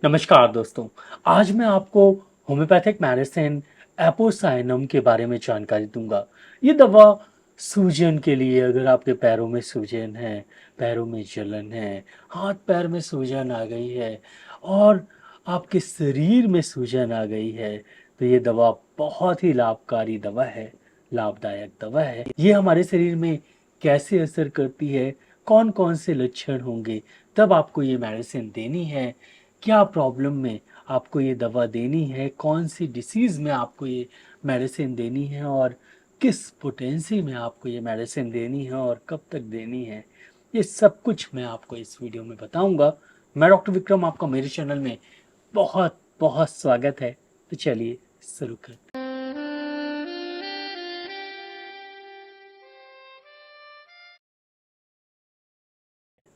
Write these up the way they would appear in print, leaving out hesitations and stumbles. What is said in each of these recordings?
नमस्कार दोस्तों। आज मैं आपको होम्योपैथिक मेडिसिन एपोसाइनम के बारे में जानकारी दूंगा। ये दवा सूजन के लिए, अगर आपके पैरों में सूजन है, पैरों में जलन है, हाथ पैर में सूजन आ गई है और आपके शरीर में सूजन आ गई है, तो ये दवा बहुत ही लाभकारी दवा है, लाभदायक दवा है। ये हमारे शरीर में कैसे असर करती है, कौन कौन से लक्षण होंगे, तब आपको ये मेडिसिन देनी है, क्या प्रॉब्लम में आपको ये दवा देनी है, कौन सी डिसीज़ में आपको ये मेडिसिन देनी है और किस पोटेंसी में आपको ये मेडिसिन देनी है और कब तक देनी है, ये सब कुछ मैं आपको इस वीडियो में बताऊंगा। मैं डॉक्टर विक्रम, आपका मेरे चैनल में बहुत बहुत स्वागत है। तो चलिए शुरू करते हैं।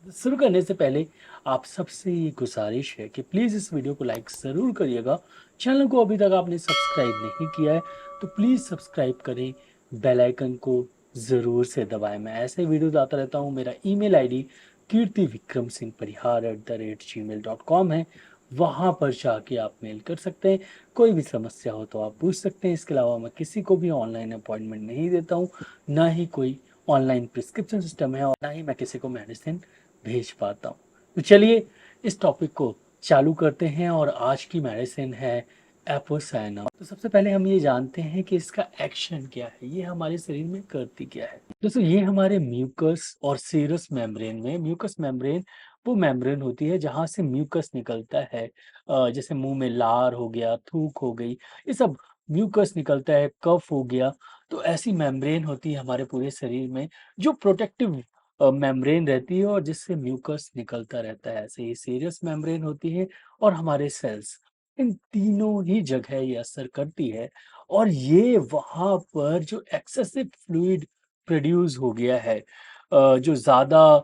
शुरू करने से पहले आप सबसे ये गुजारिश है कि प्लीज़ इस वीडियो को लाइक ज़रूर करिएगा। चैनल को अभी तक आपने सब्सक्राइब नहीं किया है तो प्लीज़ सब्सक्राइब करें, बेल आइकन को ज़रूर से दबाएं। मैं ऐसे वीडियो लाता रहता हूँ। मेरा ईमेल आईडी kirtivikramsinghparihar@gmail.com है। वहाँ पर जाके आप मेल कर सकते हैं। कोई भी समस्या हो तो आप पूछ सकते हैं। इसके अलावा मैं किसी को भी ऑनलाइन अपॉइंटमेंट नहीं देता हूँ, ना ही कोई ऑनलाइन प्रिस्क्रिप्शन सिस्टम है और ना ही मैं किसी को मेडिसिन भेज पाता हूँ। तो चलिए इस टॉपिक को चालू करते हैं और आज की मेडिसिन है एपोसाइनम। तो सबसे पहले हम ये जानते हैं कि इसका एक्शन क्या है, ये हमारे शरीर में करती क्या है। दोस्तों, ये हमारे म्यूकस और सीरस मेम्ब्रेन में, म्यूकस मेम्ब्रेन वो मेम्ब्रेन होती है जहाँ से म्यूकस निकलता है। जैसे मुंह में लार हो गया, थूक हो गई, ये सब म्यूकस निकलता है, कफ हो गया। तो ऐसी मेम्ब्रेन होती है हमारे पूरे शरीर में जो प्रोटेक्टिव मेम्ब्रेन रहती है और जिससे म्यूकस निकलता रहता है। ऐसे ही सीरस मेम्ब्रेन होती है और हमारे सेल्स, इन तीनों ही जगह ये असर करती है। और ये वहाँ पर जो एक्सेसिव फ्लूइड प्रोड्यूस हो गया है, जो ज़्यादा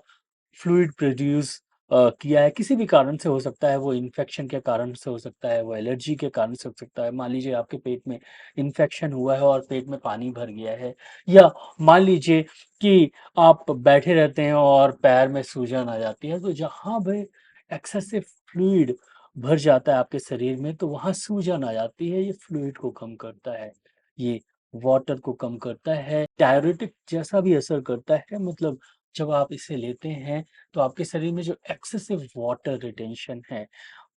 फ्लूइड प्रोड्यूस किया है, किसी भी कारण से हो सकता है, वो इन्फेक्शन के कारण से हो सकता है, वो एलर्जी के कारण से हो सकता है। मान लीजिए आपके पेट में इन्फेक्शन हुआ है और पेट में पानी भर गया है, या मान लीजिए कि आप बैठे रहते हैं और पैर में सूजन आ जाती है, तो जहाँ भी एक्सेसिव फ्लूइड भर जाता है आपके शरीर में, तो वहाँ सूजन आ जाती है। ये फ्लूइड को कम करता है, ये वाटर को कम करता है, डाययूरेटिक जैसा भी असर करता है। मतलब जब आप इसे लेते हैं तो आपके शरीर में जो एक्सेसिव वाटर रिटेंशन है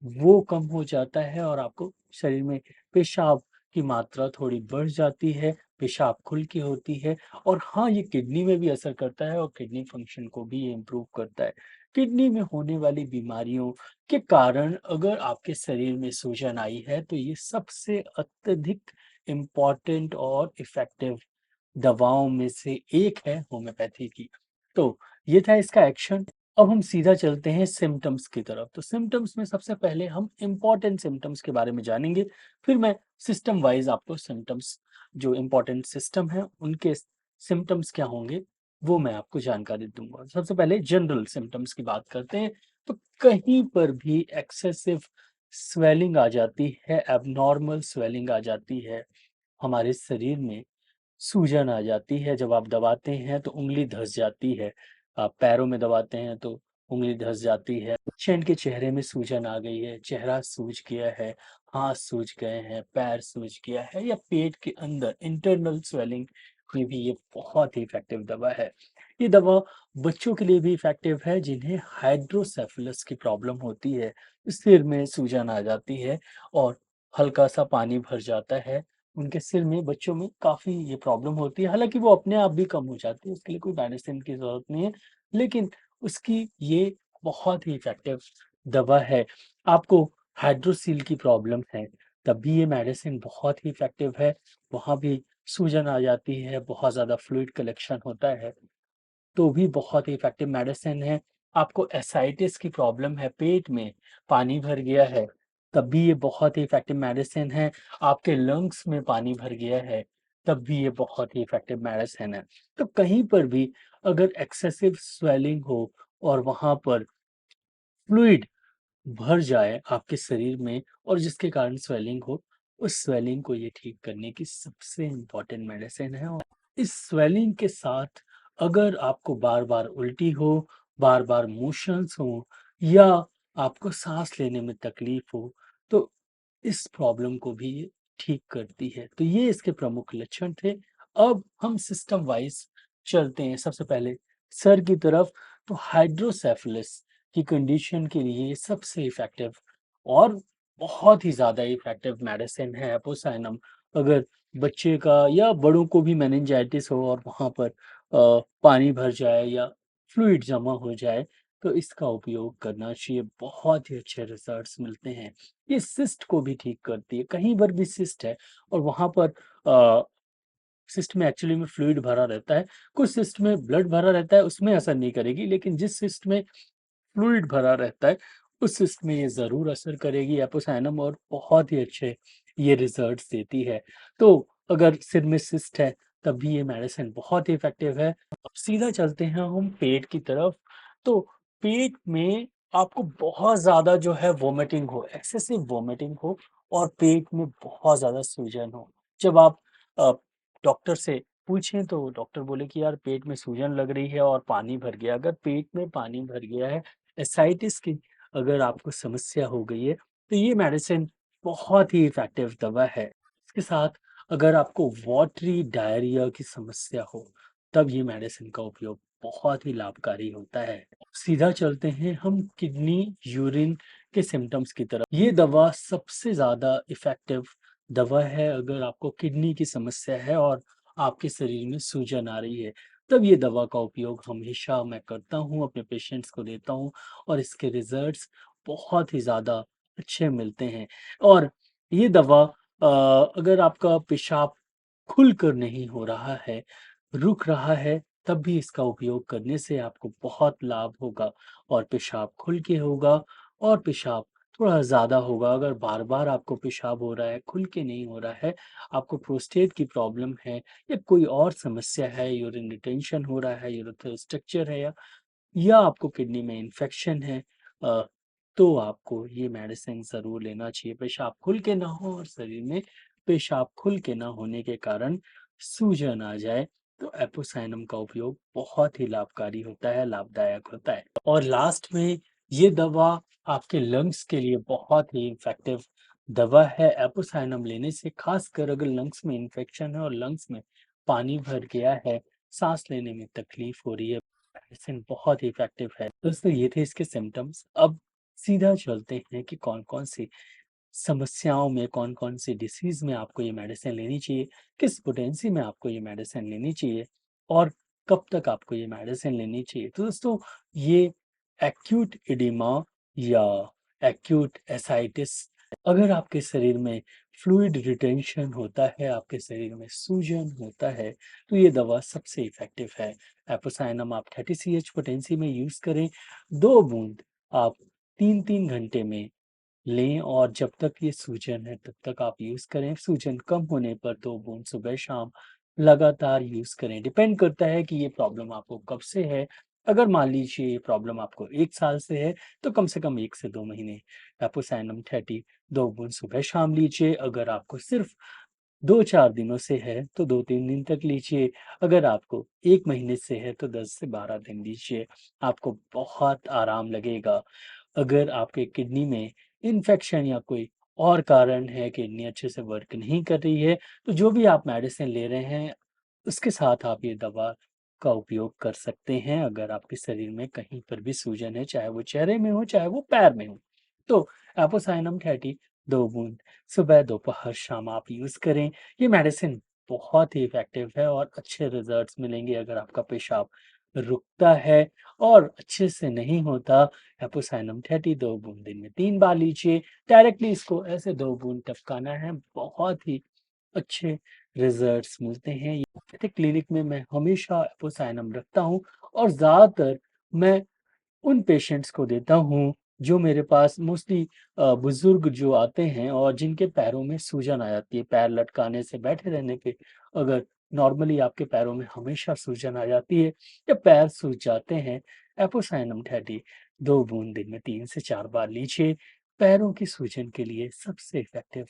वो कम हो जाता है और आपको शरीर में पेशाब की मात्रा थोड़ी बढ़ जाती है, पेशाब खुल की होती है। और हाँ, ये किडनी में भी असर करता है और किडनी फंक्शन को भी ये इम्प्रूव करता है। किडनी में होने वाली बीमारियों के कारण अगर आपके शरीर में सूजन आई है तो ये सबसे अत्यधिक इम्पोर्टेंट और इफ़ेक्टिव दवाओं में से एक है होम्योपैथी की। तो ये था इसका एक्शन। अब हम सीधा चलते हैं सिम्पटम्स की तरफ। तो सिम्पटम्स में सबसे पहले हम इम्पोर्टेंट सिम्पटम्स के बारे में जानेंगे, फिर मैं सिस्टम वाइज़ आपको सिम्पटम्स, जो इम्पोर्टेंट सिस्टम है, उनके सिम्पटम्स क्या होंगे, वो मैं आपको जानकारी दूँगा। सबसे पहले जनरल सिम्पटम्स की बात करते हैं। तो कहीं पर भी एक्सेसिव स्वेलिंग आ जाती है, एब्नॉर्मल स्वेलिंग आ जाती है, हमारे शरीर में सूजन आ जाती है। जब आप दबाते हैं तो उँगली धँस जाती है, आप पैरों में दबाते हैं तो उँगली धँस जाती है। पेशेंट के चेहरे में सूजन आ गई है, चेहरा सूज गया है, हाथ सूज गए हैं, पैर सूज गया है, या पेट के अंदर इंटरनल स्वेलिंग में भी ये बहुत ही इफ़ेक्टिव दवा है। ये दवा बच्चों के लिए भी इफ़ेक्टिव है जिन्हें हाइड्रोसेफलस की प्रॉब्लम होती है, सिर में सूजन आ जाती है और हल्का-सा पानी भर जाता है। उनके सिर में, बच्चों में काफ़ी ये प्रॉब्लम होती है। हालाँकि वो अपने आप भी कम हो जाती है, उसके लिए कोई मेडिसिन की ज़रूरत नहीं है, लेकिन उसकी ये बहुत ही इफ़ेक्टिव दवा है। आपको हाइड्रोसील की प्रॉब्लम है, तब भी ये मेडिसिन बहुत ही इफ़ेक्टिव है। वहाँ भी सूजन आ जाती है, बहुत ज़्यादा फ्लूइड कलेक्शन होता है, तो भी बहुत ही इफ़ेक्टिव मेडिसिन है। आपको एसाइटिस की प्रॉब्लम है, पेट में पानी भर गया है, तब भी ये बहुत ही इफ़ेक्टिव मेडिसिन है। आपके लंग्स में पानी भर गया है, तब भी ये बहुत ही इफ़ेक्टिव मेडिसिन है। तो कहीं पर भी अगर एक्सेसिव स्वेलिंग हो और वहाँ पर फ्लूइड भर जाए आपके शरीर में और जिसके कारण स्वेलिंग हो, उस स्वेलिंग को ये ठीक करने की सबसे इम्पोर्टेंट मेडिसिन है। और इस स्वेलिंग के साथ अगर आपको बार-बार उल्टी हो, बार-बार मोशंस हो, या आपको साँस लेने में तकलीफ हो, तो इस प्रॉब्लम को भी ये ठीक करती है। तो ये इसके प्रमुख लक्षण थे। अब हम सिस्टम वाइज़ चलते हैं। सबसे पहले सर की तरफ, तो हाइड्रोसेफलस की कंडीशन के लिए सबसे इफ़ेक्टिव और बहुत ही ज़्यादा इफ़ेक्टिव मेडिसिन है एपोसाइनम। अगर बच्चे का या बड़ों को भी मेनिंजाइटिस हो और वहाँ पर पानी भर जाए या फ्लूइड जमा हो जाए, तो इसका उपयोग करना चाहिए। बहुत ही अच्छे रिजल्ट्स मिलते हैं। ये सिस्ट को भी ठीक करती है। कहीं पर भी सिस्ट है और वहाँ पर अ, सिस्ट में एक्चुअली में फ्लूइड भरा रहता है, कुछ सिस्ट में ब्लड भरा रहता है, उसमें असर नहीं करेगी, लेकिन जिस सिस्ट में फ्लूइड भरा रहता है, उस सिस्ट में ये ज़रूर असर करेगी एपोसाइनम, और बहुत ही अच्छे ये रिज़ल्ट्स देती है। तो अगर सिर में सिस्ट है, तब भी ये मेडिसिन बहुत ही इफ़ेक्टिव है। अब सीधा चलते हैं हम पेट की तरफ। तो पेट में आपको बहुत ज़्यादा जो है वोमिटिंग हो, एक्सेसिव वोमिटिंग हो और पेट में बहुत ज़्यादा सूजन हो। जब आप अ, डॉक्टर से पूछें तो डॉक्टर बोले कि यार पेट में सूजन लग रही है और पानी भर गया। अगर पेट में पानी भर गया है, एसाइटिस की अगर आपको समस्या हो गई है, तो ये मेडिसिन बहुत ही इफ़ेक्टिव दवा है। इसके साथ अगर आपको वॉटरी डायरिया की समस्या हो, तब ये मेडिसिन का उपयोग बहुत ही लाभकारी होता है। सीधा चलते हैं हम किडनी, यूरिन के सिम्पटम्स की तरफ। ये दवा सबसे ज़्यादा इफ़ेक्टिव दवा है अगर आपको किडनी की समस्या है और आपके शरीर में सूजन आ रही है, तब ये दवा का उपयोग हमेशा मैं करता हूँ, अपने पेशेंट्स को देता हूँ और इसके रिज़ल्ट्स बहुत ही ज़्यादा अच्छे मिलते हैं। और ये दवा अगर आपका पेशाब खुलकर नहीं हो रहा है, रुक रहा है, तब भी इसका उपयोग करने से आपको बहुत लाभ होगा और पेशाब खुल के होगा और पेशाब थोड़ा ज़्यादा होगा। अगर बार-बार आपको पेशाब हो रहा है, खुल के नहीं हो रहा है, आपको प्रोस्टेट की प्रॉब्लम है या कोई और समस्या है, यूरिन रिटेंशन हो रहा है, यूरेथ्रल स्ट्रक्चर है या आपको किडनी में इन्फेक्शन है, अ, तो आपको ये मेडिसिन ज़रूर लेना चाहिए। पेशाब खुल के ना हो और शरीर में पेशाब खुल के ना होने के कारण सूजन आ जाए, तो एपोसाइनम का उपयोग बहुत ही लाभकारी होता है, लाभदायक होता है। और लास्ट में ये दवा आपके लंग्स के लिए बहुत ही इफ़ेक्टिव दवा है। एपोसाइनम लेने से ख़ासकर अगर लंग्स में इन्फेक्शन है और लंग्स में पानी भर गया है, साँस लेने में तकलीफ़ हो रही है, मेडिसिन बहुत ही इफ़ेक्टिव है। दोस्तों ये थे इसके सिम्पटम्स। अब सीधा चलते हैं कि कौन-कौन सी समस्याओं में, कौन-कौन सी डिसीज़ में आपको ये मेडिसिन लेनी चाहिए, किस पोटेंसी में आपको ये मेडिसिन लेनी चाहिए और कब तक आपको ये मेडिसिन लेनी चाहिए। तो दोस्तों ये एक्यूट एडिमा या एक्यूट एसाइटिस, अगर आपके शरीर में फ्लूइड रिटेंशन होता है, आपके शरीर में सूजन होता है, तो ये दवा सबसे इफ़ेक्टिव है। एपोसाइनम आप 30 सीएच पोटेंसी में यूज़ करें, 2 बूँद आप 3-3 घंटे में लें और जब तक ये सूजन है तब तक आप यूज़ करें। सूजन कम होने पर 2 बूँद सुबह-शाम लगातार यूज़ करें। डिपेंड करता है कि ये प्रॉब्लम आपको कब से है। अगर मान लीजिए ये प्रॉब्लम आपको 1 साल से है, तो कम से कम 1 से 2 महीने एपोसाइनम 30 2 बूँद सुबह-शाम लीजिए। अगर आपको सिर्फ़ 2-4 दिनों से है, तो 2-3 दिन तक लीजिए। अगर आपको 1 महीने से है, तो 10 से 12 दिन लीजिए। आपको बहुत आराम लगेगा। अगर आपके किडनी में इन्फेक्शन या कोई और कारण है, किडनी अच्छे से वर्क नहीं कर रही है, तो जो भी आप मेडिसिन ले रहे हैं, उसके साथ आप ये दवा का उपयोग कर सकते हैं। अगर आपके शरीर में कहीं पर भी सूजन है, चाहे वो चेहरे में हो, चाहे वो पैर में हो, तो एपोसाइनम 30 2 बूँद सुबह, दोपहर, शाम आप यूज़ करें। ये मेडिसिन बहुत ही इफ़ेक्टिव है और अच्छे रिज़ल्ट्स मिलेंगे अगर आपका पेशाब रुकता है और अच्छे से नहीं होता। एपोसाइनम 30 2 बूँद दिन में 3 बार लीजिए। डायरेक्टली इसको ऐसे 2 बूँद टपकाना है, बहुत ही अच्छे रिज़ल्ट्स मिलते हैं। यूनाइटेड क्लिनिक में मैं हमेशा एपोसाइनम रखता हूँ और ज़्यादातर मैं उन पेशेंट्स को देता हूँ जो मेरे पास मोस्टली बुज़ुर्ग जो आते हैं और जिनके पैरों में सूजन आ जाती है, पैर लटकाने से, बैठे रहने पे अगर नॉर्मली आपके पैरों में हमेशा सूजन आ जाती है या पैर सूज जाते हैं, एपोसाइनम 30 2 बूँद दिन में 3 से 4 बार लीजिए। पैरों की सूजन के लिए सबसे इफ़ेक्टिव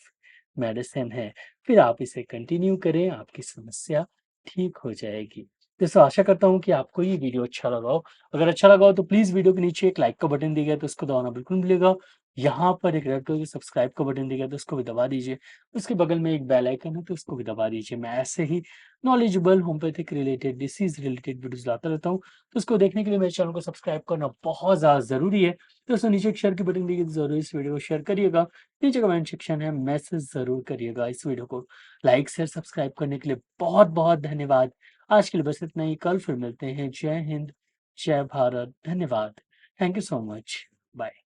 मेडिसिन है। फिर आप इसे कंटिन्यू करें, आपकी समस्या ठीक हो जाएगी। दोस्तों आशा करता हूँ कि आपको ये वीडियो अच्छा लगा हो। अगर अच्छा लगा हो तो प्लीज़ वीडियो के नीचे एक लाइक का बटन दिया गया है तो उसको दबाना बिल्कुल मत भूलिएगा। यहाँ पर एक रेड कलर के सब्सक्राइब का बटन दिया गया है तो उसको भी दबा दीजिए। उसके बगल में एक बेल आइकन है तो उसको भी दबा दीजिए। मैं ऐसे ही knowledgeable homeopathic related, disease related videos लाता रहता हूँ। तो उसको देखने के लिए मेरे चैनल को सब्सक्राइब करना बहुत ज़्यादा ज़रूरी है। दोस्तों नीचे एक शेयर की बटन दी गई है, ज़रूर इस वीडियो को शेयर करिएगा। नीचे कमेंट सेक्शन है, मैसेज ज़रूर करिएगा। इस वीडियो को लाइक, शेयर, सब्सक्राइब करने के लिए बहुत-बहुत धन्यवाद। आज के लिए बस इतना ही, कल फिर मिलते हैं। जय हिंद, जय भारत, धन्यवाद। Thank you so much. Bye.